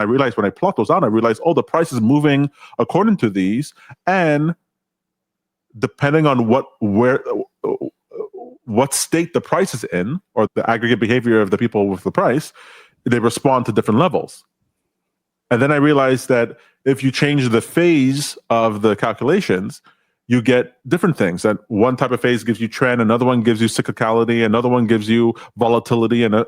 I realized when I plot those out, I realized, the price is moving according to these, and depending on what state the price is in, or the aggregate behavior of the people with the price, they respond to different levels. And then I realized that if you change the phase of the calculations, you get different things. That one type of phase gives you trend, another one gives you cyclicality, another one gives you volatility. And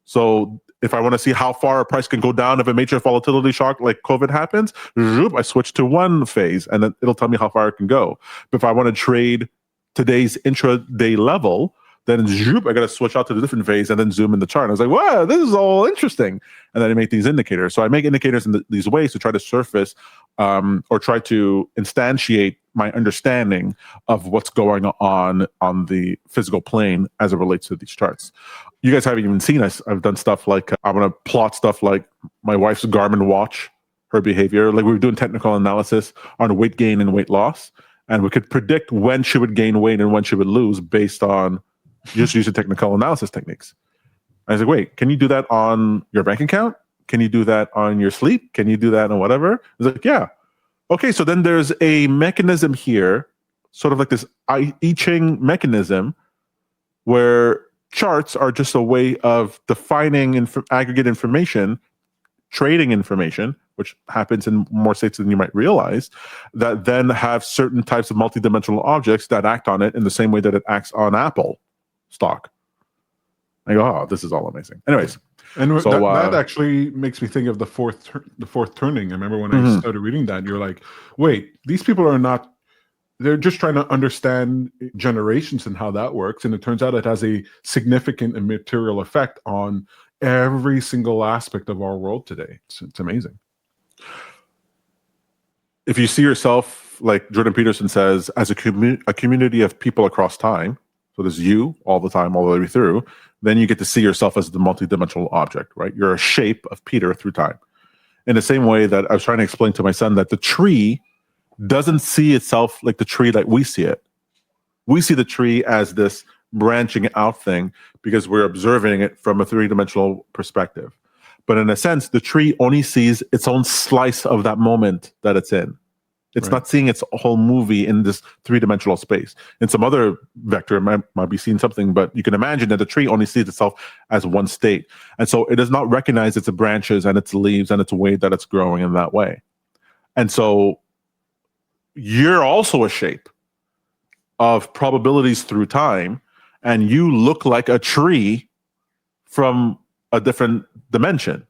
so if I want to see how far a price can go down if a major volatility shock like COVID happens, I switch to one phase, and then it'll tell me how far it can go. But if I want to trade today's intraday level, then I got to switch out to the different phase and then zoom in the chart. And I was like, wow, this is all interesting. And then I make these indicators. So I make indicators in these ways to try to surface or try to instantiate my understanding of what's going on the physical plane as it relates to these charts. You guys haven't even seen us. I've done stuff like, I'm going to plot stuff like my wife's Garmin watch, her behavior. Like we were doing technical analysis on weight gain and weight loss. And we could predict when she would gain weight and when she would lose based on just using technical analysis techniques. I was like, wait, can you do that on your bank account? Can you do that on your sleep? Can you do that on whatever? I was like, yeah. Okay, so then there's a mechanism here, sort of like this I Ching mechanism, where charts are just a way of defining aggregate information, trading information, which happens in more states than you might realize, that then have certain types of multidimensional objects that act on it in the same way that it acts on Apple stock. I go, oh, this is all amazing. Anyways, and so, that actually makes me think of the fourth turning. I remember when I started reading that, you're like, wait, these people are not, they're just trying to understand generations and how that works. And it turns out it has a significant and material effect on every single aspect of our world today. It's amazing. If you see yourself, like Jordan Peterson says, as a community of people across time, so there's you all the time, all the way through, then you get to see yourself as the multidimensional object, right? You're a shape of Peter through time. In the same way that I was trying to explain to my son that the tree doesn't see itself like the tree that we see it. We see the tree as this branching out thing because we're observing it from a three-dimensional perspective. But in a sense, the tree only sees its own slice of that moment that it's in. It's not seeing its whole movie in this three-dimensional space. In some other vector, it might be seeing something, but you can imagine that the tree only sees itself as one state. And so it does not recognize its branches and its leaves and its way that it's growing in that way. And so you're also a shape of probabilities through time, and you look like a tree from a different dimension.